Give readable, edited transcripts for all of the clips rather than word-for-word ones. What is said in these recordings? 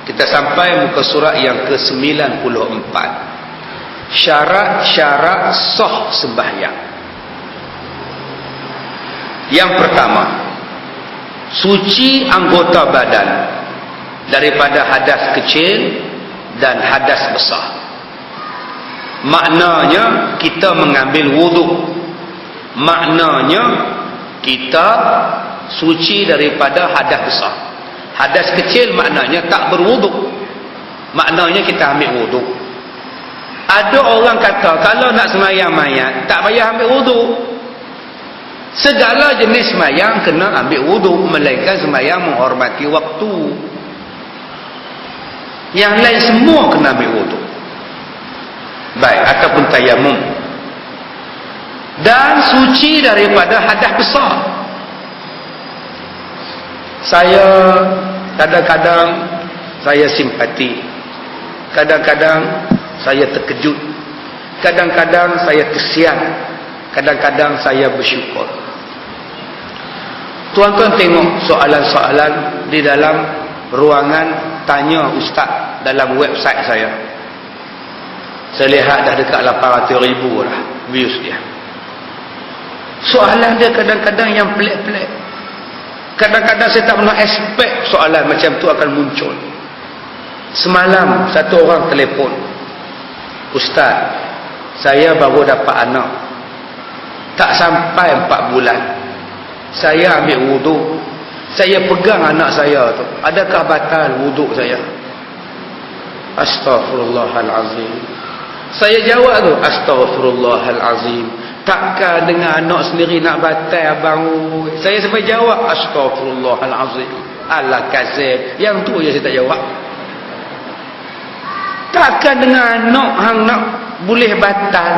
Kita sampai muka surat yang ke-94. Syarat-syarat sah sembahyang. Yang pertama, suci anggota badan daripada hadas kecil dan hadas besar. Maknanya kita mengambil wuduk. Maknanya kita suci daripada hadas besar. Hadas kecil maknanya tak berwuduk. Maknanya kita ambil wuduk. Ada orang kata kalau nak semayang mayat tak payah ambil wuduk. Segala jenis semayang kena ambil wuduk, melainkan semayang menghormati waktu. Yang lain semua kena ambil wuduk. Baik, ataupun tayamum. Dan suci daripada hadas besar. Saya kadang-kadang saya simpati, kadang-kadang saya terkejut, kadang-kadang saya kesian, kadang-kadang saya bersyukur. Tuan-tuan tengok soalan-soalan di dalam ruangan tanya ustaz dalam website saya. Saya lihat dah dekat 800,000 lah views dia. Soalan dia kadang-kadang yang pelik-pelik. Kadang-kadang saya tak pernah expect soalan macam tu akan muncul. Semalam satu orang telefon, ustaz, saya baru dapat anak, tak sampai 4 bulan saya ambil wuduk, saya pegang anak saya tu, adakah batal wuduk saya? Astaghfirullahalazim. Saya jawab tu, astaghfirullahalazim. Takkan dengan anak sendiri nak batal abang? Saya sampai jawab astaghfirullahalazim. Alah kasih. Yang tu je saya tak jawab. Takkan dengan anak hang nak boleh batal?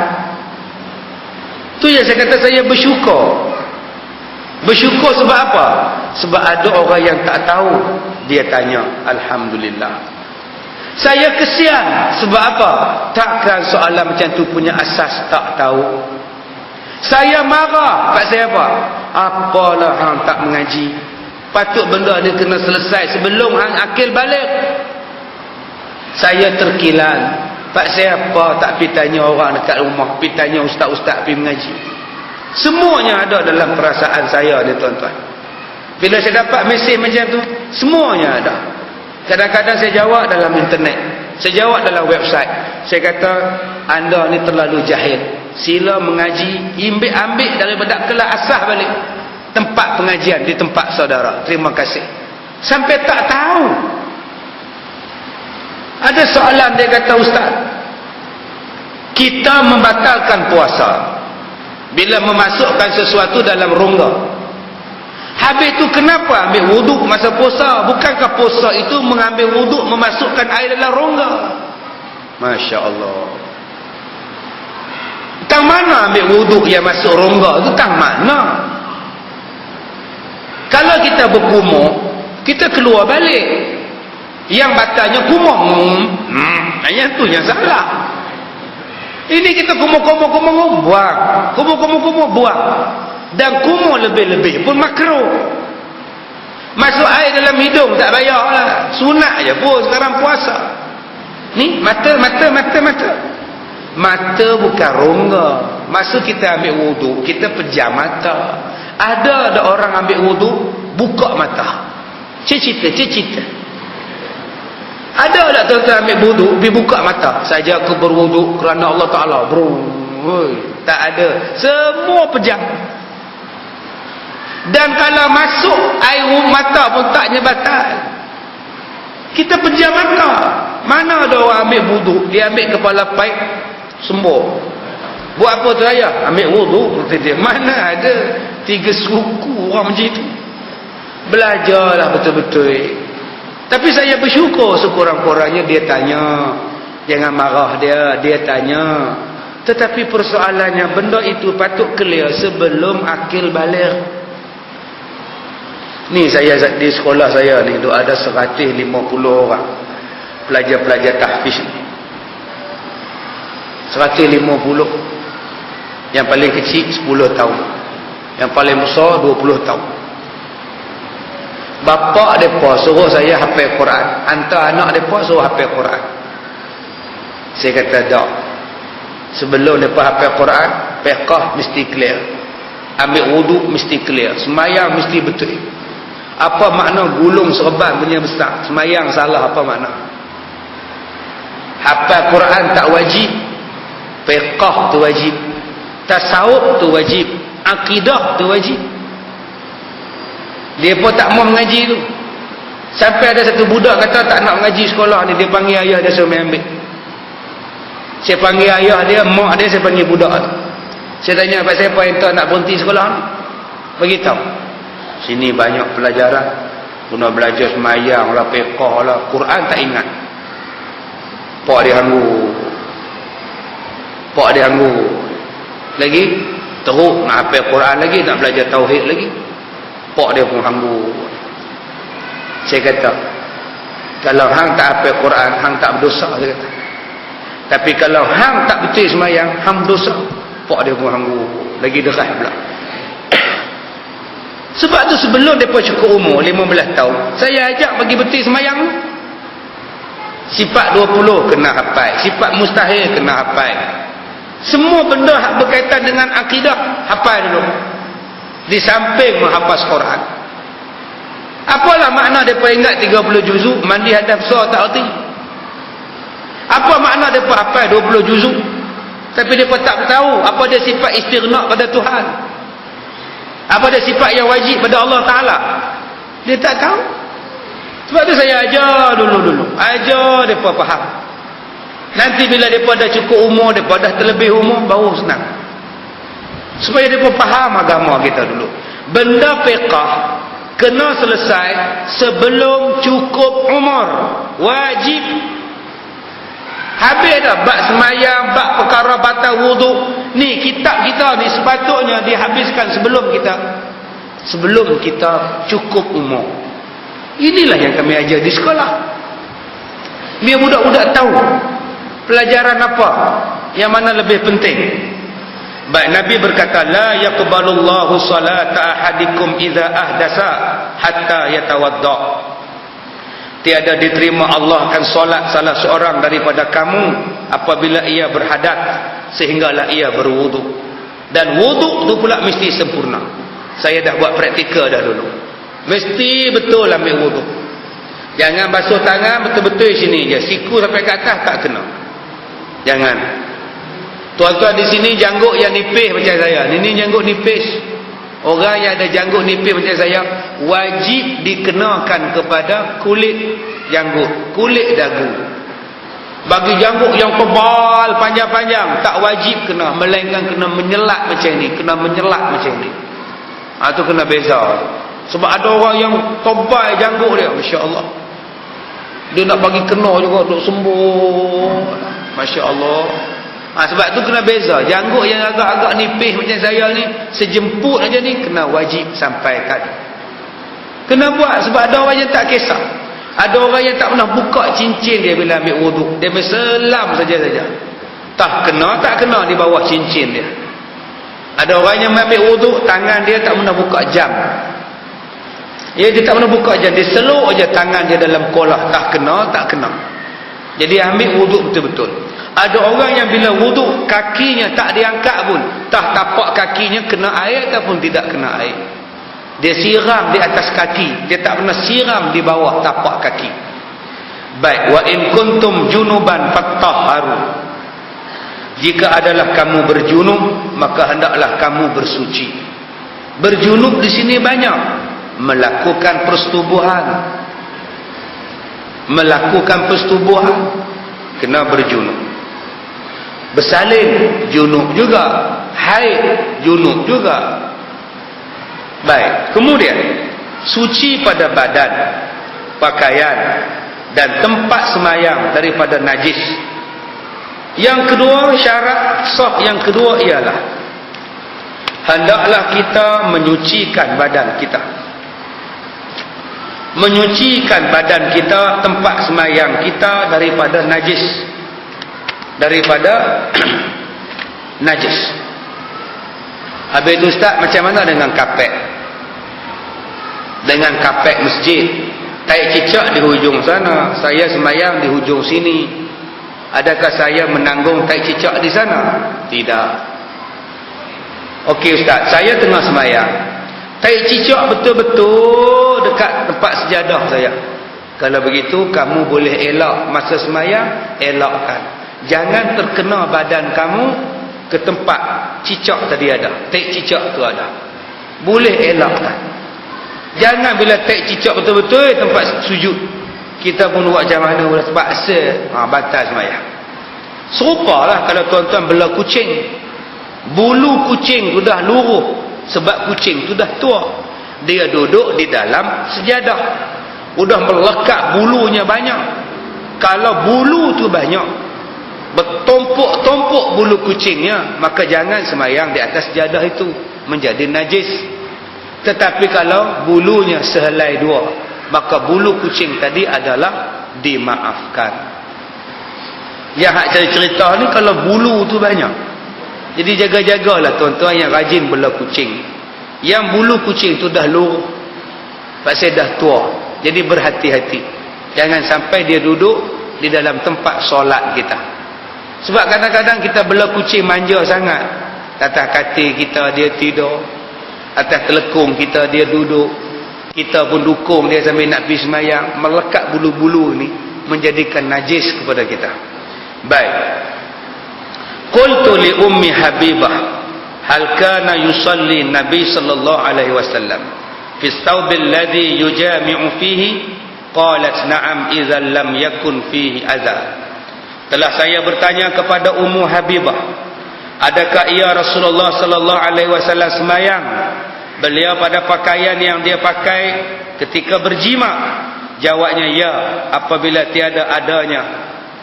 Tu yang saya kata saya bersyukur. Bersyukur sebab apa? Sebab ada orang yang tak tahu, dia tanya, alhamdulillah. Saya kesian sebab apa? Takkan soalan macam tu punya asas tak tahu. Saya marah kat saya apa? Apalah hang tak mengaji. Patut benda ni kena selesai sebelum hang akil balik. Saya terkilan. Pak saya apa tak pergi tanya orang dekat rumah, pergi tanya ustaz-ustaz pergi mengaji. Semuanya ada dalam perasaan saya ni tuan-tuan. Bila saya dapat mesej macam tu, semuanya ada. Kadang-kadang saya jawab dalam internet, saya jawab dalam website. Saya kata anda ni terlalu jahil. Sila mengaji, ambil daripada kelas asas balik. Tempat pengajian di tempat saudara. Terima kasih. Sampai tak tahu. Ada soalan dia kata, ustaz, kita membatalkan puasa bila memasukkan sesuatu dalam rongga. Habis tu kenapa ambil wuduk masa puasa? Bukankah puasa itu mengambil wuduk memasukkan air dalam rongga? Masya Allah. Tang mana ambil wuduk yang masuk rongga tu? Tang mana? Kalau kita berkumur, kita keluar balik. Yang batalnya kumur. Yang tu yang salah. Ini kita kumur buang. Kumur buang. Dan kumur lebih-lebih pun makruh. Masuk air dalam hidung tak payah lah. Sunat je pun sekarang puasa. Ni mata. Mata bukan rongga. Masa kita ambil wuduk, kita pejam mata. Ada orang ambil wuduk buka mata. Cita-cita. Ada tak tuan-tuan ambil wuduk pergi buka mata? Saja aku berwuduk kerana Allah Ta'ala. Tak ada. Semua pejam. Dan kalau masuk air mata pun taknya batal. Kita pejam mata. Mana ada orang ambil wuduk, dia ambil kepala paip sembuh. Buat apa tu ayah? Ambil wuduk. Mana ada 3 suku orang macam itu. Belajarlah betul-betul. Tapi saya bersyukur sekurang-kurangnya dia tanya. Jangan marah dia tanya. Tetapi persoalannya benda itu patut clear sebelum akil balik. Ni saya di sekolah saya ni tu ada 150 orang pelajar-pelajar tahfiz ni. 150. Yang paling kecil 10 tahun. Yang paling besar 20 tahun. Bapa mereka suruh saya hafal Quran, hantar anak mereka suruh hafal Quran. Saya kata tak. Sebelum mereka hafal Quran, fiqh mesti clear, ambil wuduk mesti clear, semayang mesti betul. Apa makna gulung serban punya besar, semayang salah apa makna? Hafal Quran tak wajib, fiqh tu wajib, tasawuf tu wajib, akidah tu wajib. Dia pun tak mau mengaji tu. Sampai ada satu budak kata tak nak mengaji sekolah ni, dia panggil ayah dia suruh ambil. Saya panggil ayah dia, mak dia, saya panggil budak tu. Saya tanya apa siapa yang tak nak berhenti sekolah ni? Beritahu. Sini banyak pelajaran. Guna belajar semayang lah, fiqh lah, Quran tak ingat. Pak dia hanggu. Pak dia hanggu. Lagi teruk nak hafal Quran lagi, nak belajar tauhid lagi. Pak dia pun hanggu. Saya kata, kalau hang tak hafal Quran, hang tak berdosa, saya kata. Tapi kalau hang tak betul semayang, hang berdosa. Pak dia pun hanggu. Lagi deras pula. Sebab tu sebelum mereka cukup umur 15 tahun, saya ajak bagi betul semayang. Sifat 20 kena hafal, sifat mustahil kena hafal. Semua benda yang berkaitan dengan akidah hafal dulu. Di samping menghafaz Quran. Apalah makna mereka ingat 30 juzuk, mandi hadap besar tak erti. Apa makna mereka hafal 20 juzuk, tapi mereka tak tahu apa dia sifat istighna pada Tuhan, apa dia sifat yang wajib pada Allah Ta'ala. Dia tak tahu. Sebab tu saya ajar dulu. Ajar mereka faham. Nanti bila mereka dah cukup umur, mereka dah terlebih umur, baru senang. Supaya mereka faham agama kita dulu. Benda fiqh kena selesai sebelum cukup umur. Wajib. Habis dah bab semayang, bab perkara batal wuduk. Ni kitab kita ni sepatutnya dihabiskan sebelum kita cukup umur. Inilah yang kami ajar di sekolah. Biar budak-budak tahu pelajaran apa yang mana lebih penting. Baik, Nabi berkata, la yaqbalullahu salata ahadikum idza ahdasa hatta yatawadda. Tiada diterima Allah akan solat salah seorang daripada kamu apabila ia berhadat sehinggalah ia berwuduk. Dan wuduk tu pula mesti sempurna. Saya dah buat praktikal dah dulu. Mesti betul ambil wuduk. Jangan basuh tangan betul-betul sini je, siku sampai ke atas tak kena. Jangan. Tuan-tuan di sini janggut yang nipis macam saya. Ini janggut nipis. Orang yang ada janggut nipis macam saya wajib dikenakan kepada kulit janggut, kulit dagu. Bagi janggut yang tebal, panjang-panjang, tak wajib kena, melainkan kena menyelat macam ni, kena menyelat macam ni. Tu kena beza. Sebab ada orang yang tebal janggut dia, masya-Allah. Dia nak bagi kena juga, duk sembuh. Masya-Allah. Sebab tu kena beza. Janggut yang agak-agak nipis macam saya ni, sejemput aja ni, kena wajib sampai tadi. Kena buat. Sebab ada orang yang tak kisah. Ada orang yang tak pernah buka cincin dia bila ambil wuduk. Dia berselam saja-saja. Tak kena di bawah cincin dia. Ada orang yang ambil wuduk, tangan dia tak pernah buka jam. Dia tak pernah buka jam. Dia seluk aja tangan dia dalam kolah. Tak kena. Jadi ambil wuduk betul-betul. Ada orang yang bila wuduk kakinya tak diangkat pun, tapak kakinya kena air ataupun tidak kena air. Dia siram di atas kaki, dia tak pernah siram di bawah tapak kaki. Baik, wa in kuntum junuban fattahharu. Jika adalah kamu berjunub, maka hendaklah kamu bersuci. Berjunub di sini banyak melakukan persetubuhan. Kena berjunub. Bersalin junub juga, haid junub juga. Baik, kemudian suci pada badan, pakaian dan tempat semayang daripada najis. Yang kedua, syarat sah yang kedua ialah hendaklah kita menyucikan badan kita. Menyucikan badan kita, tempat semayang kita daripada najis. Najis. Habis itu ustaz, macam mana dengan kapet? dengan kapek masjid, tai cicak di hujung sana, saya sembahyang di hujung sini. Adakah saya menanggung tai cicak di sana? Tidak. Okey ustaz, saya tengah sembahyang, tai cicak betul-betul dekat tempat sejadah saya. Kalau begitu kamu boleh elak masa sembahyang, elakkan. Jangan terkena badan kamu ke tempat cicak tadi ada, tai cicak tu ada. Boleh elakkan. Jangan bila tai cicak betul-betul tempat sujud, kita pun buat macam mana boleh terpaksa, batal sembahyang. Serupalah kalau tuan-tuan bela kucing, bulu kucing tu dah luruh sebab kucing tu dah tua, dia duduk di dalam sejadah, udah melekat bulunya banyak. Kalau bulu tu banyak, bertumpuk-tumpuk bulu kucingnya, maka jangan sembahyang di atas sejadah itu, menjadi najis. Tetapi kalau bulunya sehelai dua, maka bulu kucing tadi adalah dimaafkan. Yang hak cerita ni kalau bulu tu banyak, jadi jaga-jagalah tuan-tuan yang rajin bela kucing, yang bulu kucing tu dah luruh, pasal dah tua. Jadi berhati-hati, jangan sampai dia duduk di dalam tempat solat kita. Sebab kadang-kadang kita bela kucing manja sangat, atas katil kita dia tidur, atas telekung kita dia duduk, kita pun dukung dia sambil nak pergi sembahyang, melekat bulu-bulu ni menjadikan najis kepada kita. Baik. Qultu li ummi Habibah, hal kana yusalli Nabi sallallahu alaihi wasallam fi thawb alladhi yujami'u fihi? Qalat na'am idza lam yakun fihi adza. Telah saya bertanya kepada Ummu Habibah, adakah ia Rasulullah sallallahu alaihi wasallam sembahyang beliau pada pakaian yang dia pakai ketika berjima? Jawabnya ya, apabila tiada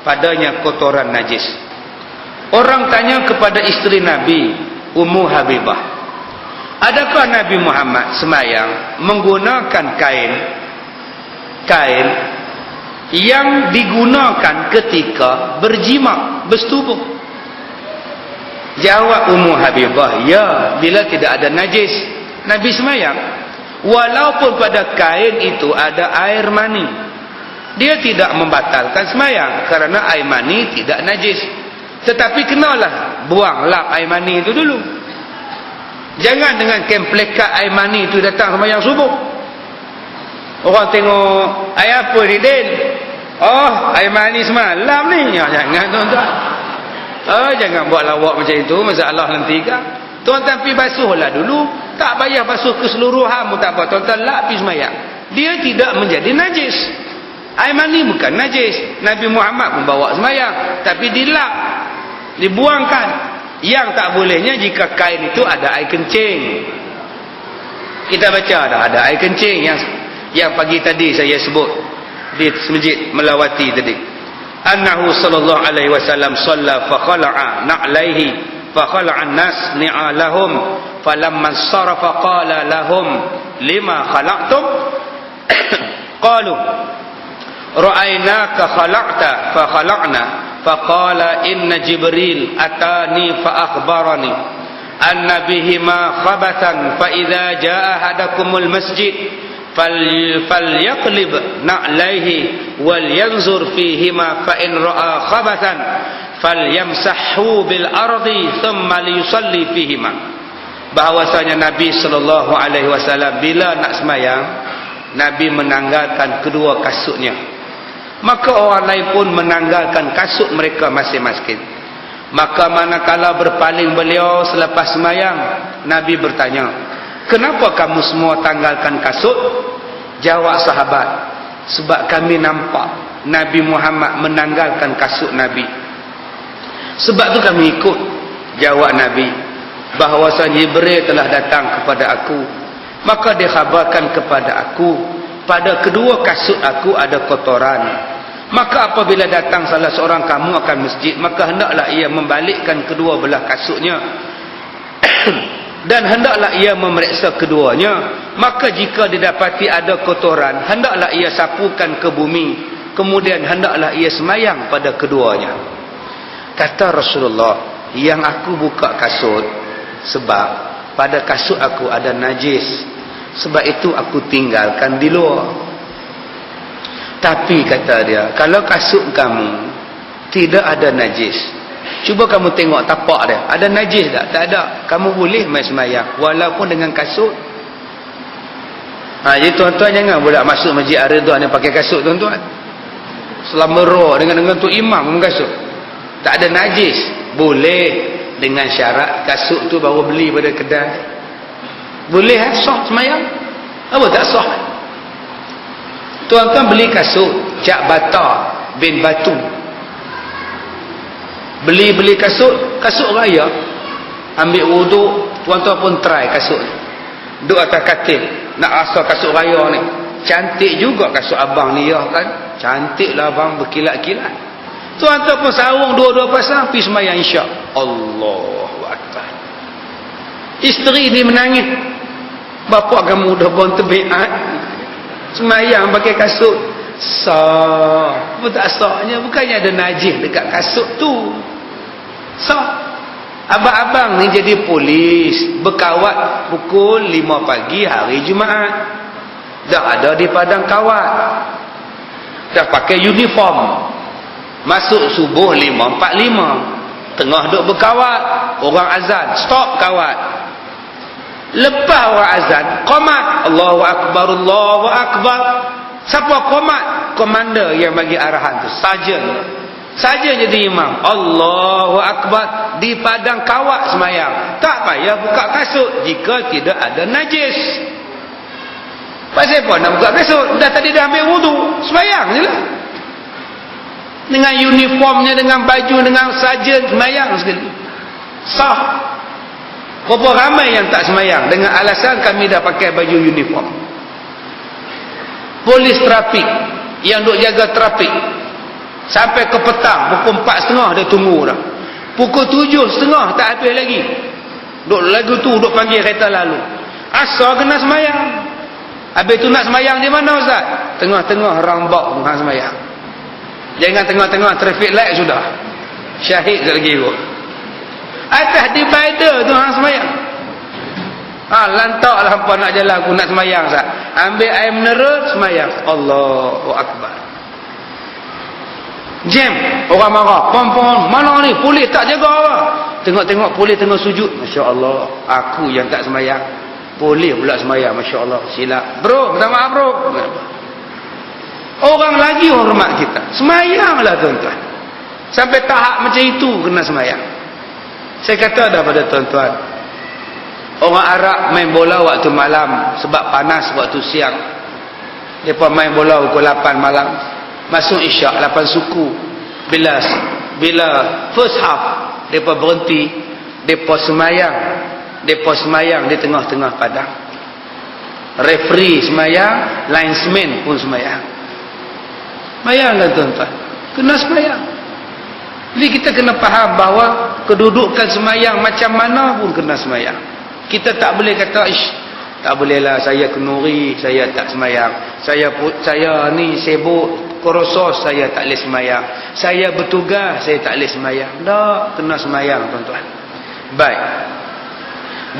padanya kotoran najis. Orang tanya kepada isteri Nabi, Ummu Habibah, adakah Nabi Muhammad sembahyang menggunakan kain yang digunakan ketika berjima, bersetubuh? Jawab Ummu Habibah, ya, bila tidak ada najis Nabi sembahyang. Walaupun pada kain itu ada air mani, dia tidak membatalkan sembahyang kerana air mani tidak najis. Tetapi kenalah buang lap air mani itu dulu. Jangan dengan kemplekat air mani itu datang sembahyang subuh. Orang tengok, air apa ni Din? Oh, air mani semalam ni. Ya, jangan tuan-tuan. Jangan buat lawak macam itu, masalah nanti kan. Tuan-tuan pergi basuhlah dulu. Tak payah basuh keseluruhan pun tak apa. Tuan-tuan lap pergi sembahyang. Dia tidak menjadi najis. Air mani bukan najis. Nabi Muhammad membawa sembahyang, tapi dilap, dibuangkan. Yang tak bolehnya jika kain itu ada air kencing. Kita baca ada air kencing yang pagi tadi saya sebut di masjid Melawati tadi. Annahu sallallahu alaihi wasallam shalla fa khala'a na'laihi fa khala'a an-nas ni'alahum falamma sarafa qala lahum lima khalaqtum qalu ra'aynaka khalaqta fa khalaqna faqala inna Jibril atani fa akhbarani anna bihima khabatan fa idza jaa ahadakumul masjid falyaqlib na'laihi wal yanzur fihima fa in ra'a khabatan falyamsahhu bil ardi thumma liyusalli fihima. Bahwasanya Nabi sallallahu alaihi wasallam bila nak sembahyang, Nabi menanggalkan kedua kasutnya. Maka orang lain pun menanggalkan kasut mereka masing-masing. Maka manakala berpaling beliau selepas sembahyang, Nabi bertanya, kenapa kamu semua tanggalkan kasut? Jawab sahabat, sebab kami nampak Nabi Muhammad menanggalkan kasut Nabi. Sebab tu kami ikut. Jawab Nabi, bahawasanya Jibril telah datang kepada aku, maka dia khabarkan kepada aku, pada kedua kasut aku ada kotoran. Maka apabila datang salah seorang kamu akan masjid, maka hendaklah ia membalikkan kedua belah kasutnya dan hendaklah ia memeriksa keduanya. Maka jika didapati ada kotoran, hendaklah ia sapukan ke bumi, kemudian hendaklah ia sembahyang pada keduanya. Kata Rasulullah, yang aku buka kasut sebab pada kasut aku ada najis. Sebab itu aku tinggalkan di luar. Tapi kata dia, kalau kasut kamu tidak ada najis, cuba kamu tengok tapak dia, ada najis tak? Tak ada. Kamu boleh main semayang walaupun dengan kasut. Jadi tuan-tuan jangan pula masuk masjid Ar-Ridwan ni pakai kasut tuan-tuan. Selama roh dengan tu imam kasut. Tak ada najis. Boleh dengan syarat kasut tu baru beli pada kedai. Boleh sah semayang? Apa tak sah? Tuan-tuan beli kasut Cak Bata bin Batu. Beli kasut raya. Ambil wuduk, tuan-tuan pun try kasut. Duduk atas katil, nak rasa kasut raya ni. Cantik juga kasut abang ni ya kan? Cantiklah abang, berkilat-kilat. Tuan-tuan pun sarung dua-dua pasang, pergi semayang isyak. Allahu Akbar. Isteri ni menangis. Bapak kamu dah bon terbiat. Semayang pakai kasut. Sah. Apa tak sahnya? Bukannya ada najis dekat kasut tu. Sah. Abang-abang ni jadi polis, berkawat pukul 5 pagi hari Jumaat. Dah ada di padang kawat. Dah pakai uniform. Masuk subuh 5.45. Tengah duk berkawat, orang azan, stop kawat. Lepas orang azan, qomat. Allahu Akbar, Allahu Akbar. Siapa qomat? Komander yang bagi arahan tu, sarjan. Saja jadi imam. Allahu Akbar. Di padang kawat semayang. Tak payah buka kasut jika tidak ada najis. Pasal apa nak buka kasut? Dah tadi dah ambil wudu, semayang je lah. Dengan uniformnya, dengan baju, dengan sarjan, semayang sekali. Sah. Berapa ramai yang tak semayang dengan alasan kami dah pakai baju uniform. Polis trafik yang duk jaga trafik sampai ke petang pukul 4.30 dia tunggu dah. Pukul 7.30 tak habis lagi. Duk lagu tu duk panggil kereta lalu. Asal kena semayang. Habis tu nak semayang di mana Ustaz? Tengah-tengah rambak nak semayang. Jangan tengah-tengah traffic light sudah. Syahid lagi kot. Atas divider tu hang semayang. Lantak lah hampa nak jalan aku nak semayang Ustaz. Ambil air mineral semayang. Allahu Akbar. Jam, orang marah. Pon-pon, mana ni? Polis tak jaga apa? Tengok-tengok polis tengah sujud. Masya Allah, aku yang tak semayang. Polis pula semayang. Masya Allah, silap. Bro, minta maaf bro. Orang lagi hormat kita. Semayanglah tuan-tuan. Sampai tahap macam itu kena semayang. Saya kata dah pada tuan-tuan. Orang Arab main bola waktu malam sebab panas waktu siang. Mereka main bola pukul 8 malam. Masuk isyak 8 suku. Bila first half depa berhenti, depa semayang di tengah-tengah padang. Referee semayang, linesman pun semayang. Semayanglah tuan-tuan. Kena semayang. Jadi kita kena faham bahawa kedudukan semayang macam mana pun kena semayang. Kita tak boleh kata tak bolehlah saya kenuri, saya tak semayang. Saya ni sibuk kursus, saya tak boleh semayang. Saya bertugas, saya tak boleh semayang. Tak, kena semayang tuan-tuan. Baik.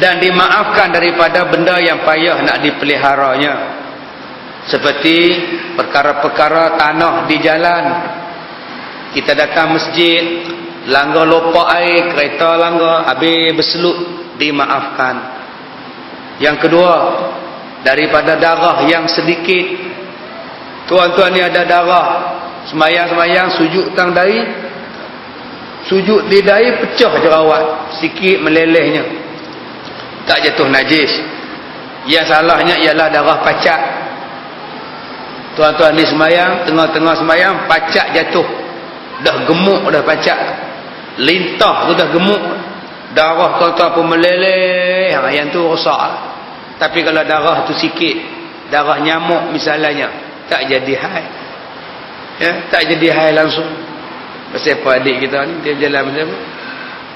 Dan dimaafkan daripada benda yang payah nak dipeliharanya. Seperti perkara-perkara tanah di jalan. Kita datang masjid, langgar lopak air, kereta langgar, habis berselut, dimaafkan. Yang kedua, daripada darah yang sedikit. Tuan-tuan ni ada darah, semayang-semayang, sujud tang dahi, sujud di dahi pecah jerawat, sikit melelehnya, tak jatuh najis. Yang salahnya ialah darah pacak. Tuan-tuan ni semayang, tengah-tengah semayang, pacak jatuh, dah gemuk dah pacak, lintah tu dah gemuk, darah tuan-tuan pun meleleh, yang tu rosak. Tapi kalau darah tu sikit, darah nyamuk misalnya, tak jadi haid, ya, tak jadi haid langsung. Pasal apa adik kita ni dia berjalan macam apa?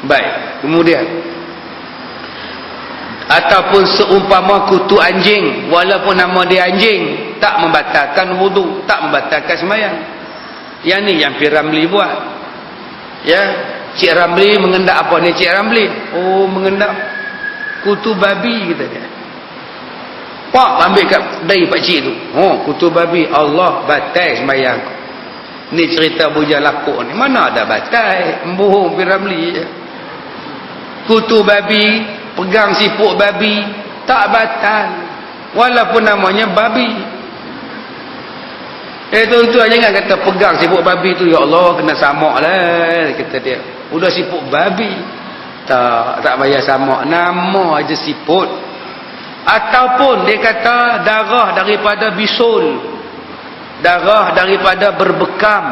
Baik. Kemudian ataupun seumpama kutu anjing, walaupun nama dia anjing, tak membatalkan wudu, tak membatalkan sembahyang. Yang ni yang Pi Ramli buat. Ya, Cik Ramli mengendak apa ni Cik Ramli? Oh, mengendak kutu babi kita dia. Pak ambil kat dari pak cik tu. Kutu babi, Allah batal sembahyang. Ni cerita bujang lapuk ni. Mana ada batal? Bohong Piramli je. Kutu babi, pegang siput babi, tak batal. Walaupun namanya babi. Tuan-tuan jangan kata pegang siput babi tu, ya Allah kena samak lah, kata dia. Udah siput babi. Tak payah samak, nama aja siput. Ataupun dia kata darah daripada bisul, darah daripada berbekam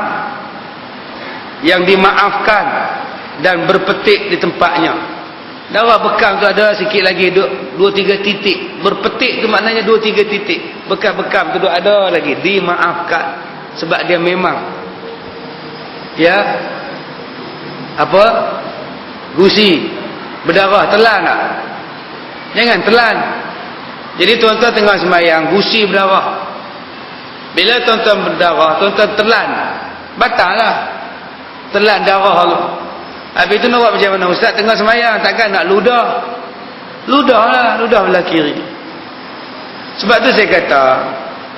yang dimaafkan dan berpetik di tempatnya. Darah bekam tu ada sikit lagi 2-3 titik. Berpetik tu maknanya 2-3 titik. Bekam-bekam tu ada lagi, dimaafkan sebab dia memang apa, gusi berdarah, telan tak? Jangan telan. Jadi tuan-tuan tengah sembahyang, gusi berdarah. Bila tuan-tuan berdarah, tuan-tuan telan, batal lah. Telan darah tu. Habis tu nak buat macam mana? Ustaz tengah sembahyang, takkan nak ludah? Ludah lah, ludah belah kiri. Sebab tu saya kata,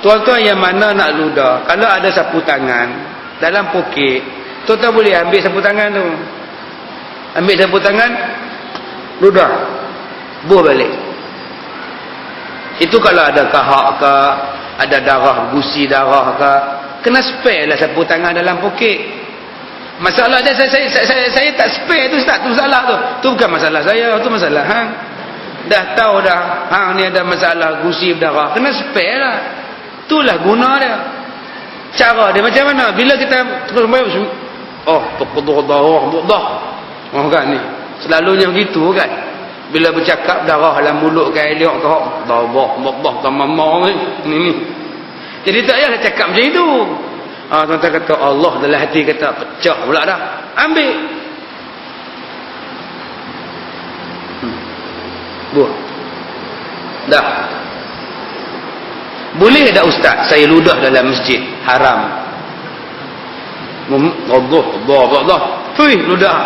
tuan-tuan yang mana nak ludah, kalau ada sapu tangan dalam poket, tuan-tuan boleh ambil sapu tangan tu. Ambil sapu tangan, ludah, buh balik. Itu kalau ada kahak ke, ada darah, gusi darah ke, kena spare lah sapu tangan dalam poket. Masalah dia saya tak spare tu, Ustaz, tu masalah tu. Tu bukan masalah saya, tu masalah hang. Dah tahu dah hang ni ada masalah gusi berdarah, kena spare lah. Itulah guna dia. Cara dia macam mana? Bila kita terus kan ni. Selalunya begitu kan. Bila bercakap darah dalam mulut kan elok ke tamamah ni. Jadi tak payahlah cakap macam itu. Tuan-tuan kata Allah dalam hati kata pecah pula dah. Ambil. Buah. Dah. Boleh tak Ustaz saya ludah dalam masjid? Haram. Allah. Fuih ludah.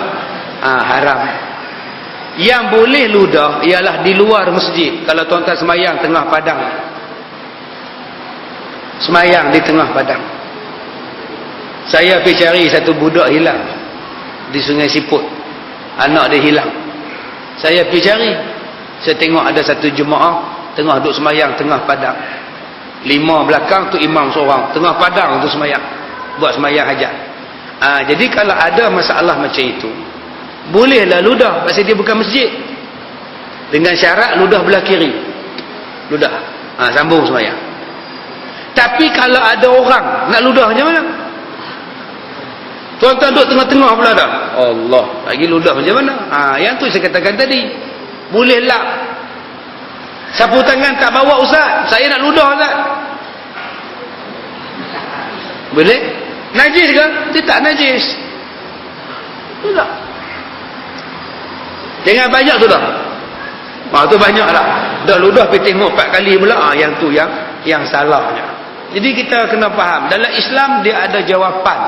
Haram. Yang boleh ludah ialah di luar masjid. Kalau tuan-tuan semayang tengah padang. Semayang di tengah padang. Saya pergi cari satu budak hilang di Sungai Siput. Anak dia hilang. Saya pergi cari. Saya tengok ada satu jemaah tengah duduk semayang tengah padang. 5 belakang tu imam seorang, tengah padang tu semayang, buat semayang hajat. Jadi kalau ada masalah macam itu, bolehlah ludah, pasal dia bukan masjid. Dengan syarat ludah belah kiri. Ludah. Sambung semayang. Tapi kalau ada orang nak ludah macam mana? Tuan-tuan duduk tengah-tengah pula dah. Allah, lagi ludah macam mana? Yang tu saya katakan tadi. Bolehlah. Sapu tangan tak bawa Ustaz, saya nak ludah Ustaz. Boleh? Najis ke? Dia tak najis. Tidak. Jangan banyak sudah. Tu banyak lah. Dah ludah pergi tengok 4 kali pula. Yang tu yang salahnya. Jadi kita kena faham. Dalam Islam dia ada jawapan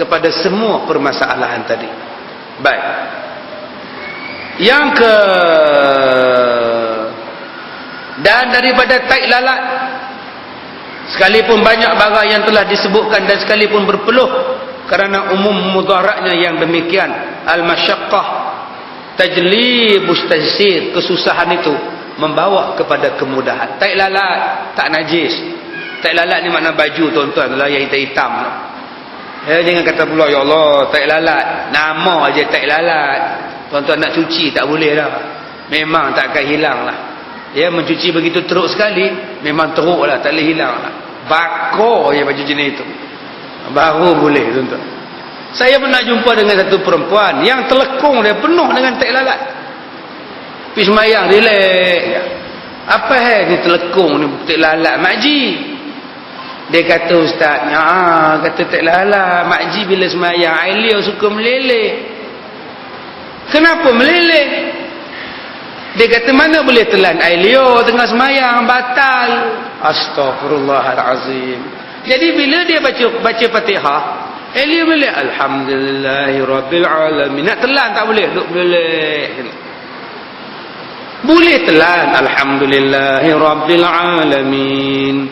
kepada semua permasalahan tadi. Baik. Yang dan daripada taik lalat, sekalipun banyak barang yang telah disebutkan dan sekalipun berpeluh kerana umum mudaratnya yang demikian, al-masyaqqah tajlibus taysir, kesusahan itu membawa kepada kemudahan. Taik lalat tak najis. Taik lalat ni makna baju tuan-tuan, lah yang hitam-hitam. Jangan kata pula ya Allah taik lalat, nama aja taik lalat. Tuan-tuan nak cuci tak boleh dah. Memang tak akan hilang lah. Mencuci begitu teruk sekali, memang teruk lah, tak boleh hilang lah. Bakar je baju jenis itu, baru boleh tuan-tuan. Saya pernah jumpa dengan satu perempuan yang telekung dia penuh dengan taik lalat. Pergi semayang relax. Apa ni telekung ni taik lalat makji? Dia kata Ustaz, kata taik lalat makji bila semayang air liur suka meleleh. Kenapa meleleh? Dia kata mana boleh telan air liur tengah semayang, batal. Astaghfirullahalazim. Jadi bila dia baca Fatihah, air liur boleh alhamdulillahirabbil alamin. Nak telan tak boleh, duk boleh. Boleh telan alhamdulillahirabbil alamin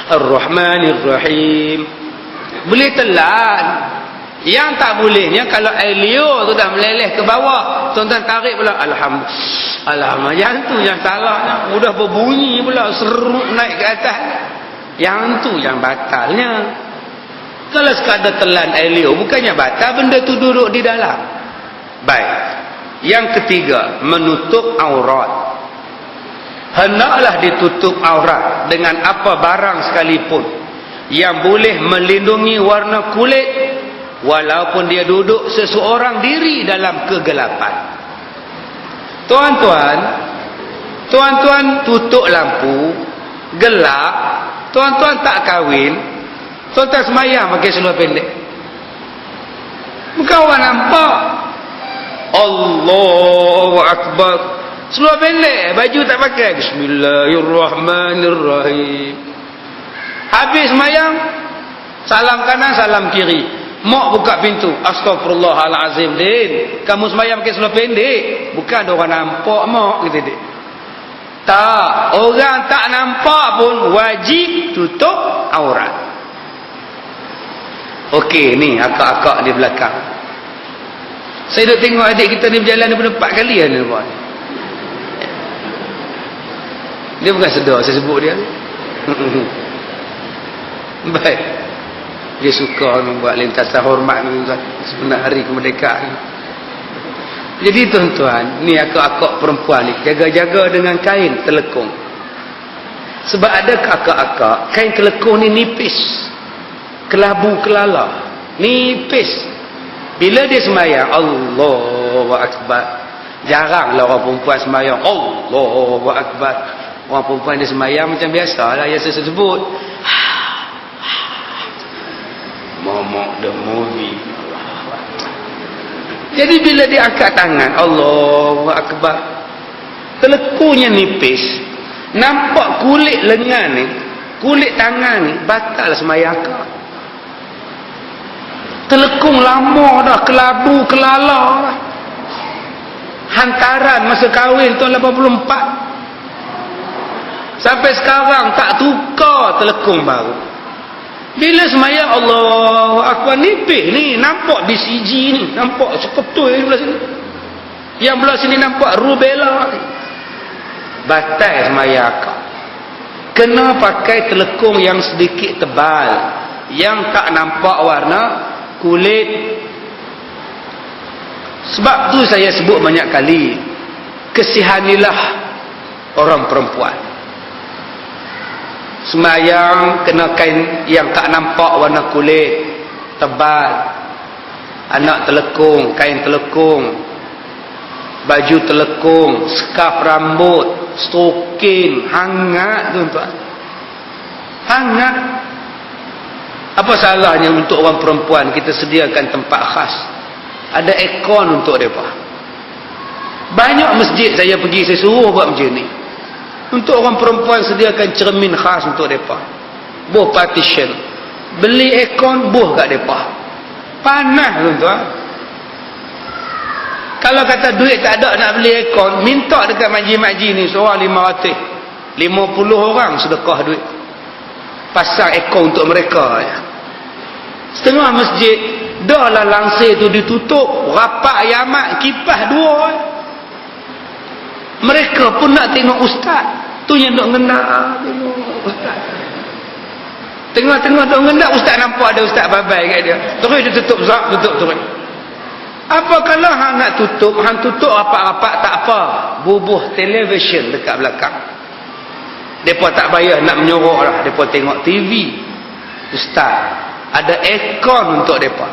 arrahmanirrahim. Boleh telan. Yang tak bolehnya kalau air liur tu dah meleleh ke bawah, tuan-tuan tarik pula alhamdulillah. Yang tu yang salahnya. Udah berbunyi pula seruk naik ke atas. Yang tu yang batalnya. Kalau sekadar telan air liur bukannya batal, benda tu duduk di dalam. Baik. Yang ketiga, menutup aurat. Hendaklah ditutup aurat dengan apa barang sekalipun yang boleh melindungi warna kulit, walaupun dia duduk seseorang diri dalam kegelapan. Tuan-tuan tutup lampu, gelap, tuan-tuan tak kahwin, tuan-tuan semayang pakai seluar pendek. Bukan orang nampak. Allahu Akbar. Seluar pendek, baju tak pakai. Bismillahirrahmanirrahim. Habis semayang, salam kanan, salam kiri. Mak buka pintu. Astagfirullahalazim, Din. Kamu semayang pakai seluar pendek. Bukan ada orang nampak, mak. Kata dia. Tak. Orang tak nampak pun wajib tutup aurat. Okey, ni akak-akak di belakang. Saya duk tengok adik kita ni berjalan daripada 4 kali kan dia buat. Dia bukan sedar saya sebut dia. Baik. Dia suka membuat lintasan hormat sebenar hari kemerdekaan. Jadi tuan-tuan, ni akak-akak perempuan ni jaga-jaga dengan kain telekung. Sebab ada akak-akak kain telekung ni nipis. Kelabu kelala. Nipis. Bila dia semayang, Allahu Akbar. Jaranglah orang perempuan semayang Allahu Akbar. Orang perempuan dia semayang macam biasalah yang saya sebut. Momok the movie. Jadi bila dia angkat tangan, Allahu Akbar, telekungnya nipis, nampak kulit lengan ni, kulit tangan ni, batal semayang akak. Telekung lama dah, kelabu kelala dah. Hantaran masa kahwin tahun 84 sampai sekarang tak tukar telekung baru. Bila semayang Allahu Akbar, nipis ni, nampak BCG ni, nampak seketul ni belah sini, yang belah sini nampak rubella ni. Batal semayang akak. Kena pakai telekung yang sedikit tebal, yang tak nampak warna kulit. Sebab tu saya sebut banyak kali, kesihanilah orang perempuan. Semayang kena kain yang tak nampak warna kulit, tebal. Anak telekung, kain telekung, baju telekung, skarf rambut, stoking, hangat tuan-tuan. Hangat. Apa salahnya untuk orang perempuan kita sediakan tempat khas? Ada aircon untuk mereka. Banyak masjid saya pergi, saya suruh buat macam ni. Untuk orang perempuan sediakan cermin khas untuk mereka. Buh partition. Beli aircon, buh kat mereka. Panas tuan-tuan. Kalau kata duit tak ada nak beli aircon, minta dekat majlis-majlis ni seorang 500. 50 orang sedekah duit. Pasang aircon untuk mereka. Setengah masjid dah lah langsir tu ditutup, rapat yamat, kipas 2. Mereka pun nak tengok ustaz. Tu yang duk ngendak tengok ustaz. Tengah-tengah duk ngendak, ustaz nampak ada ustaz babai kat dia. Terus dia tutup zak, tutup terus. Apa kalau hang nak tutup, hang tutup rapat-rapat tak apa. Bubuh television dekat belakang. Depa tak payah nak menyorok lah, depa tengok TV. Ustaz ada aircon untuk depa.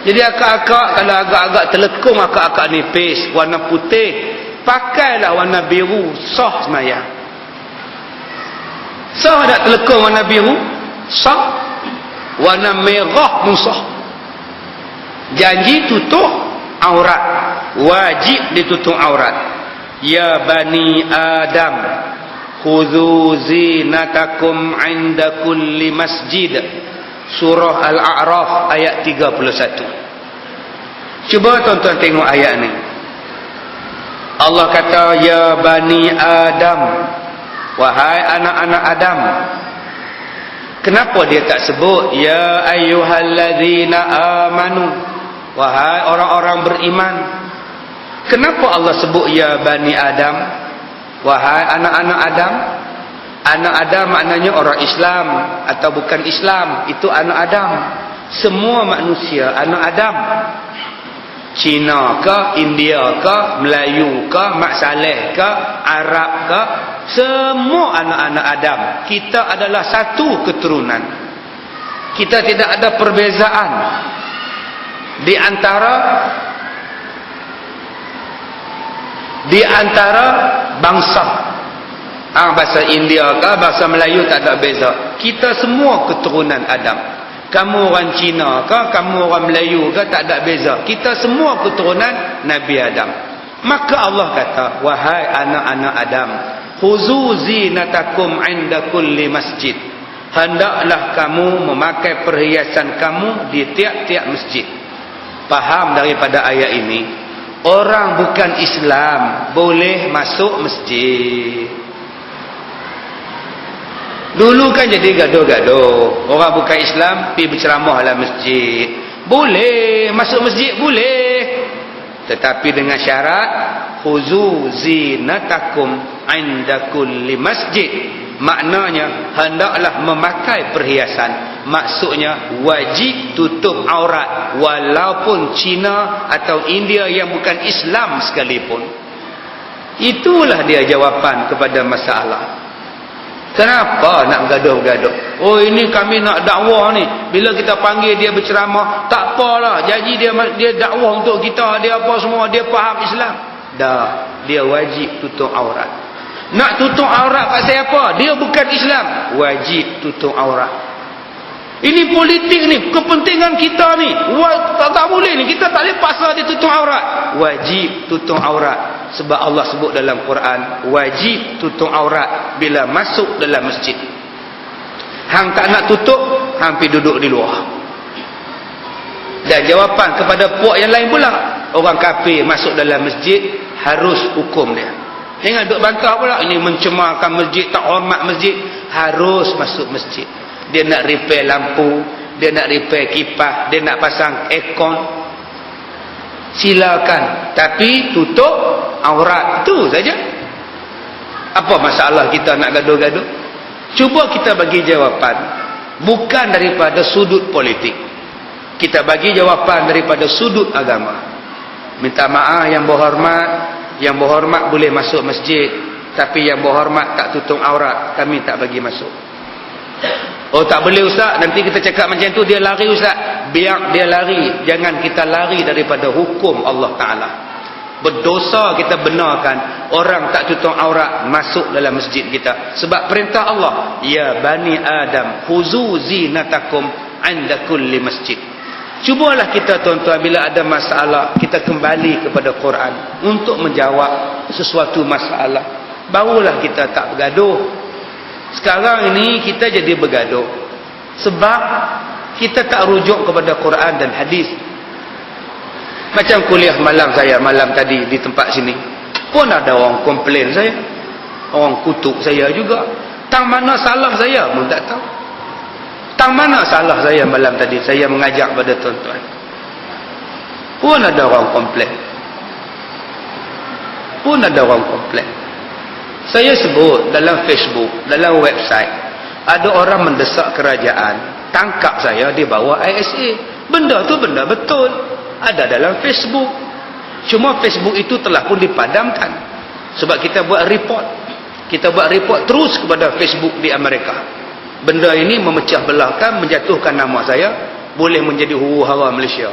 Jadi akak-akak kalau agak-agak telekung, akak-akak nipis warna putih, pakailah warna biru, sah semayang. Sah tak telekung warna biru? Sah. Warna merah pun sah. Janji tutup aurat, wajib ditutup aurat. Ya bani Adam, khudhu zinatakum 'inda kulli masjid. Surah Al-A'raf ayat 31. Cuba tuan-tuan tengok ayat ni. Allah kata, ya Bani Adam, wahai anak-anak Adam. Kenapa dia tak sebut ya ayyuhalladzina amanu, wahai orang-orang beriman? Kenapa Allah sebut ya Bani Adam, wahai anak-anak Adam? Anak Adam maknanya orang Islam atau bukan Islam, itu anak Adam. Semua manusia anak Adam. Cina ke, India ke, Melayu ke, Mak Saleh ke, Arab ke, semua anak-anak Adam. Kita adalah satu keturunan. Kita tidak ada perbezaan di antara bangsa. Bahasa India ke, bahasa Melayu tak ada beza. Kita semua keturunan Adam. Kamu orang Cina ke, kamu orang Melayu ke, tak ada beza. Kita semua keturunan Nabi Adam. Maka Allah kata, wahai anak-anak Adam, khuzu zinatakum 'inda kulli masjid. Hendaklah kamu memakai perhiasan kamu di tiap-tiap masjid. Faham daripada ayat ini, orang bukan Islam boleh masuk masjid. Dulu kan jadi gaduh-gaduh. Orang bukan Islam pergi berceramah dalam masjid. Boleh. Masuk masjid boleh. Tetapi dengan syarat, khuzu zinatakum 'inda kulli masjid. Maknanya, hendaklah memakai perhiasan. Maksudnya, wajib tutup aurat. Walaupun Cina atau India yang bukan Islam sekalipun. Itulah dia jawapan kepada masalah. Kenapa nak gaduh-gaduh? Oh, ini kami nak dakwah ni. Bila kita panggil dia berceramah, tak apalah. Janji dia dakwah untuk kita, dia apa semua, dia faham Islam. Dah, dia wajib tutup aurat. Nak tutup aurat pasal apa? Dia bukan Islam. Wajib tutup aurat. Ini politik ni, kepentingan kita ni. Tak boleh ni, kita tak boleh paksa dia tutup aurat. Wajib tutup aurat. Sebab Allah sebut dalam Quran, wajib tutup aurat bila masuk dalam masjid. Hang tak nak tutup, hang pergi duduk di luar. Dan jawapan kepada puak yang lain pula, orang kafir masuk dalam masjid, harus hukum dia. Jangan duduk bantah pula, ini mencemarkan masjid, tak hormat masjid. Harus masuk masjid. Dia nak repair lampu, dia nak repair kipas, dia nak pasang aircon, silakan. Tapi tutup aurat, itu saja. Apa masalah kita nak gaduh-gaduh? Cuba kita bagi jawapan bukan daripada sudut politik. Kita bagi jawapan daripada sudut agama. Minta maaf yang berhormat. Yang berhormat boleh masuk masjid, tapi yang berhormat tak tutup aurat, kami tak bagi masuk. Oh, tak boleh ustaz, nanti kita cakap macam tu dia lari ustaz. Biar dia lari, jangan kita lari daripada hukum Allah Ta'ala. Berdosa kita benarkan orang tak tutup aurat masuk dalam masjid kita. Sebab perintah Allah, ya Bani Adam, khuzu zinatakum 'inda kulli masjid. Cubalah kita tuan-tuan, bila ada masalah, kita kembali kepada Quran untuk menjawab sesuatu masalah. Barulah kita tak bergaduh. Sekarang ini kita jadi bergaduh sebab kita tak rujuk kepada Quran dan hadis. Macam kuliah malam saya malam tadi di tempat sini pun ada orang komplain saya, orang kutuk saya juga. Tang mana salah saya pun tak tahu. Tang mana salah saya malam tadi saya mengajak pada tuan-tuan, pun ada orang komplain. Saya sebut dalam Facebook, dalam website, ada orang mendesak kerajaan tangkap saya, dia bawa ISA. Benda tu benda betul, ada dalam Facebook. Cuma Facebook itu telah pun dipadamkan sebab kita buat report. Kita buat report terus kepada Facebook di Amerika. Benda ini memecah belahkan, menjatuhkan nama saya, boleh menjadi huru-hara Malaysia.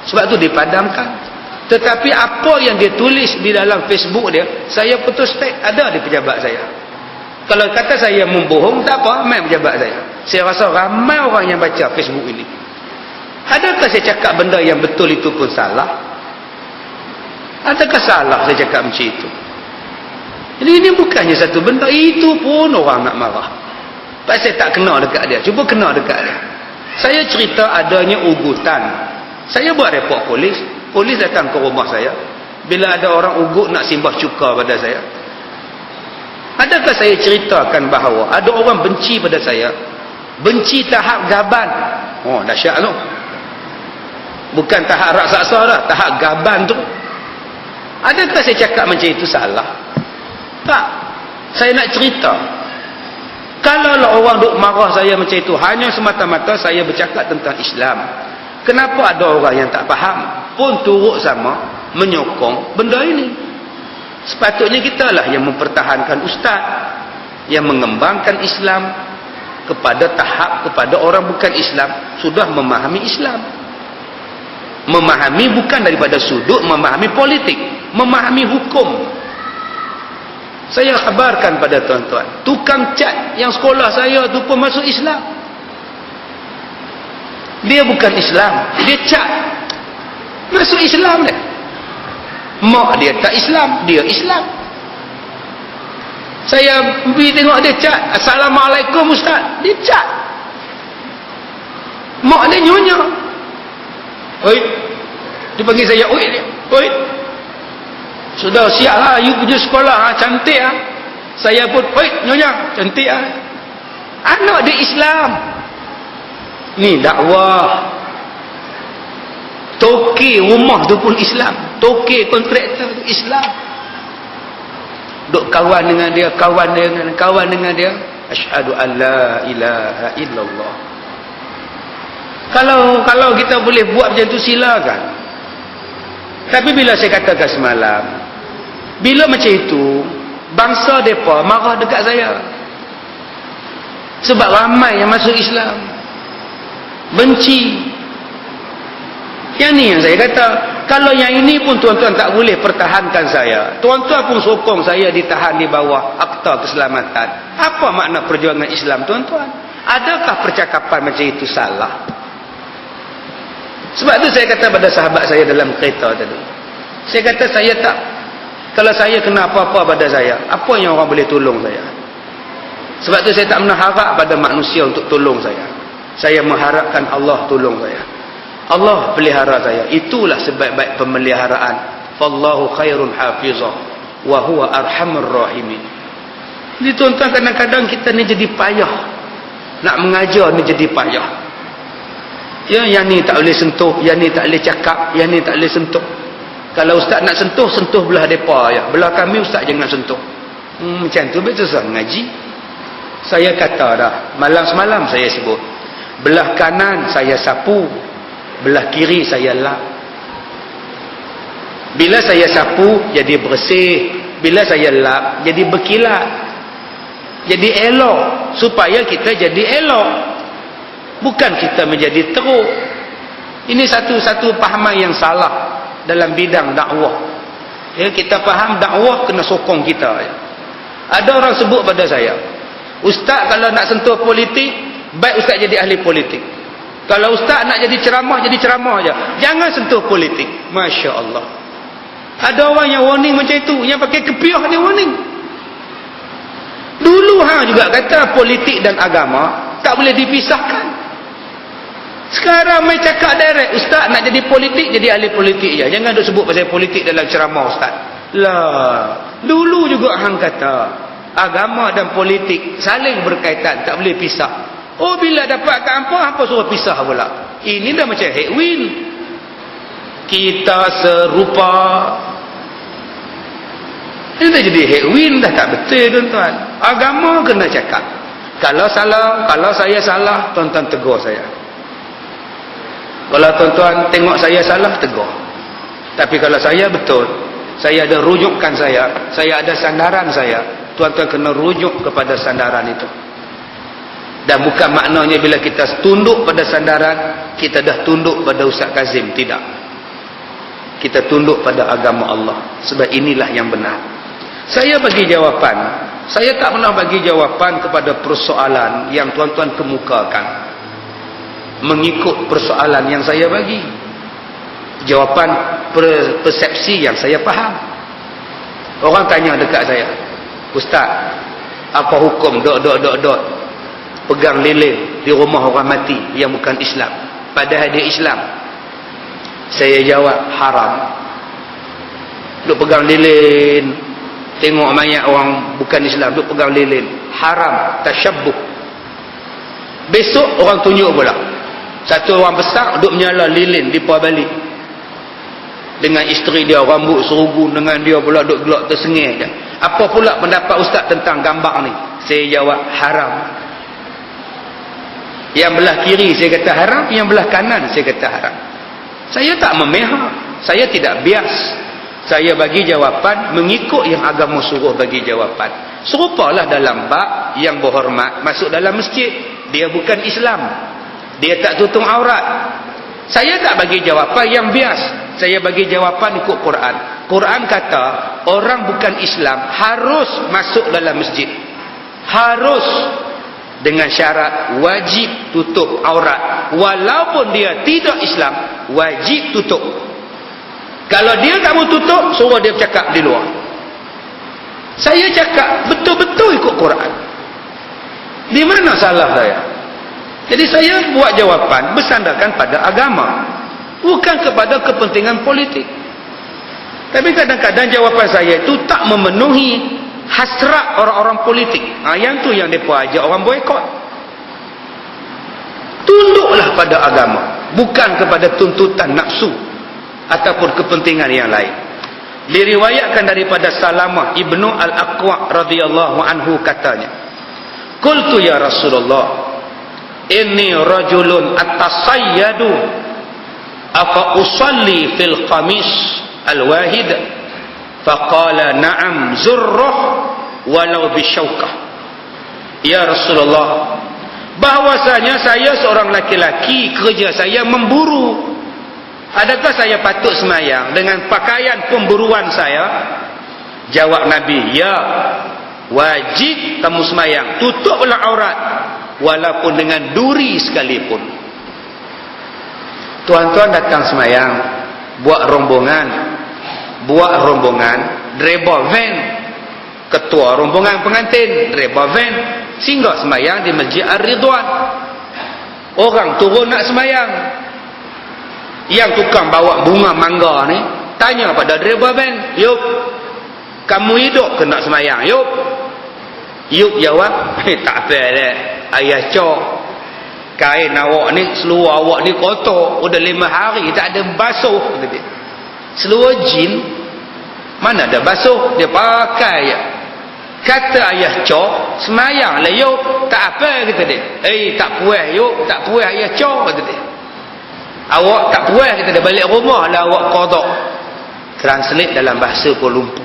Sebab tu dipadamkan. Tetapi apa yang dia tulis di dalam Facebook dia, saya putus tag, ada di pejabat saya. Kalau kata saya membohong, tak apa, main pejabat saya. Saya rasa ramai orang yang baca Facebook ini. Adakah saya cakap benda yang betul itu pun salah? Adakah salah saya cakap macam itu? Jadi ini bukannya satu benda, itu pun orang nak marah. Pasal tak kena dekat dia. Cuba kena dekat dia. Saya cerita adanya ugutan. Saya buat report polis. Polis datang ke rumah saya. bila ada orang ugut nak simbah cuka pada saya? Adakah saya ceritakan bahawa ada orang benci pada saya? Benci tahap gaban. Oh, dahsyat tu. Bukan tahap raksasa dah, tahap gaban tu. Adakah saya cakap macam itu salah? Tak. Saya nak cerita. Kalau orang duk marah saya macam itu, hanya semata-mata saya bercakap tentang Islam. Kenapa ada orang yang tak faham pun turut sama menyokong benda ini? Sepatutnya kitalah yang mempertahankan ustaz, yang mengembangkan Islam kepada tahap kepada orang bukan Islam sudah memahami Islam. Memahami bukan daripada sudut memahami politik, memahami hukum. Saya khabarkan pada tuan-tuan, tukang cat yang sekolah saya tu pun masuk Islam. Dia bukan Islam, dia cat masuk Islam dia. Mak dia tak Islam, dia Islam. Saya pergi tengok dia cat, Assalamualaikum Ustaz, dia cat. Mak dia nyonya. Oi, dia panggil saya, oi dia. Oi, sudah siap lah, you pergi sekolah ha? Cantik lah. Saya pun, oi nyonya, cantik lah. Anak dia Islam. Ni dakwah. Toke rumah tu pun Islam, toke kontraktor tu Islam. Duk kawan dengan dia, kawan dengan dia. Asyhadu an la ilaha illallah. Kalau kita boleh buat macam tu, silakan. Tapi bila saya katakan semalam, bila macam itu, bangsa mereka marah dekat saya. Sebab ramai yang masuk Islam, benci. Yang ni yang saya kata, kalau yang ini pun tuan-tuan tak boleh pertahankan saya, tuan-tuan pun sokong saya ditahan di bawah Akta Keselamatan. Apa makna perjuangan Islam tuan-tuan? Adakah percakapan macam itu salah? Sebab tu saya kata pada sahabat saya dalam kereta tadi, saya kata saya tak, kalau saya kena apa-apa pada saya, apa yang orang boleh tolong saya? Sebab tu saya tak pernah harap pada manusia untuk tolong saya. Saya mengharapkan Allah tolong saya. Allah pelihara saya. Itulah sebaik-baik pemeliharaan. Fallahu khairun hafizah wa huwa arhamur rahimin. Jadi tuan-tuan, kadang-kadang kita ni jadi payah. Nak mengajar ni jadi payah. Ya, yang ni tak boleh sentuh, yang ni tak boleh cakap, yang ni tak boleh sentuh. Kalau ustaz nak sentuh, sentuh belah depa ya. Belah kami ustaz jangan sentuh. Macam tu betul sah mengaji. Saya kata dah, malam semalam saya sebut. Belah kanan saya sapu, belah kiri saya lap. Bila saya sapu jadi bersih, bila saya lap jadi berkilat, jadi elok, supaya kita jadi elok, bukan kita menjadi teruk. Ini satu-satu pahaman yang salah dalam bidang dakwah. Ya, kita faham dakwah kena sokong kita ya. Ada orang sebut pada saya, ustaz kalau nak sentuh politik, baik ustaz jadi ahli politik. Kalau ustaz nak jadi ceramah aja. Jangan sentuh politik. Masya Allah. Ada orang yang warning macam itu, yang pakai kepiah dia warning. Dulu juga kata politik dan agama tak boleh dipisahkan. Sekarang mai cakap direct, ustaz nak jadi politik, jadi ahli politik je. Jangan duk sebut pasal politik dalam ceramah ustaz. Lah, dulu juga hang kata agama dan politik saling berkaitan, tak boleh pisah. Oh, bila dapat kat hampa suruh pisah pula. Ini dah macam headwind. Kita serupa. Ini dah jadi headwind, dah tak betul tuan-tuan. Agama kena cakap. Kalau salah, kalau saya salah, tuan-tuan tegur saya. Kalau tuan-tuan tengok saya salah, tegur. Tapi kalau saya betul, saya ada rujukan saya ada sandaran saya, tuan-tuan kena rujuk kepada sandaran itu. Dan bukan maknanya bila kita tunduk pada sandaran, kita dah tunduk pada Ustaz Kazim. Tidak. Kita tunduk pada agama Allah. Sebab inilah yang benar. Saya bagi jawapan. Saya tak pernah bagi jawapan kepada persoalan yang tuan-tuan kemukakan mengikut persoalan yang saya bagi. Jawapan persepsi yang saya faham. Orang tanya dekat saya, ustaz, apa hukum dot pegang lilin di rumah orang mati yang bukan Islam, padahal dia Islam? Saya jawab, haram. duk pegang lilin, tengok mayat orang bukan Islam, duk pegang lilin. Haram, tasyabbuh. Besok orang tunjuk pula, satu orang besar duk menyala lilin di Pulau Bali dengan isteri dia, rambut serugun, dengan dia pula duk gelak tersengih je. Apa pula pendapat ustaz tentang gambar ni? Saya jawab haram. Yang belah kiri saya kata haram, yang belah kanan saya kata haram. Saya tak memihak, saya tidak bias. Saya bagi jawapan mengikut yang agama suruh bagi jawapan. Serupalah dalam bab yang berhormat masuk dalam masjid, dia bukan Islam, dia tak tutup aurat. Saya tak bagi jawapan yang bias, saya bagi jawapan ikut Quran. Quran kata orang bukan Islam harus masuk dalam masjid, harus, dengan syarat wajib tutup aurat. Walaupun dia tidak Islam, wajib tutup. Kalau dia tak mau tutup, suruh dia bercakap di luar. Saya cakap betul-betul ikut Quran. Di mana salah saya? Jadi saya buat jawapan bersandarkan pada agama, bukan kepada kepentingan politik. Tapi kadang-kadang jawapan saya itu tak memenuhi hasrat orang-orang politik. Yang tu yang mereka ajak orang boikot. Tunduklah pada agama, bukan kepada tuntutan nafsu ataupun kepentingan yang lain. Diriwayatkan daripada Salamah ibnu Al-Aqwa radhiyallahu anhu katanya, qultu ya Rasulullah, inni rajulun atasayyadu afa usalli fil qamis al-wahid? Faqala na'am zurruh walau bisyawkah. Ya Rasulullah, bahwasanya saya seorang laki-laki, kerja saya memburu. Adakah saya patut semayang dengan pakaian pemburuan saya? Jawab Nabi, ya, wajib kamu semayang, tutuplah aurat walaupun dengan duri sekalipun. Tuan-tuan datang semayang, buat rombongan, driver van, ketua rombongan pengantin, driver van, singgah semayang di Masjid Ar-Ridwan. Orang turun nak semayang, yang tukang bawa bunga mangga ni tanya pada driver van, yuk, kamu hidup ke nak semayang? Yuk jawab, tak apa dah ayah cok, kain awak ni, seluar awak ni kotor, udah 5 hari tak ada basuh. Seluar jin mana ada basuh, dia pakai je. Kata ayah cok, semayang lah yuk, tak apa, kata dia. Tak puas yuk, tak puas ayah cok, kata dia. Awak tak puas, kata dia, balik rumah lah awak qada. Translate dalam bahasa Kuala Lumpur.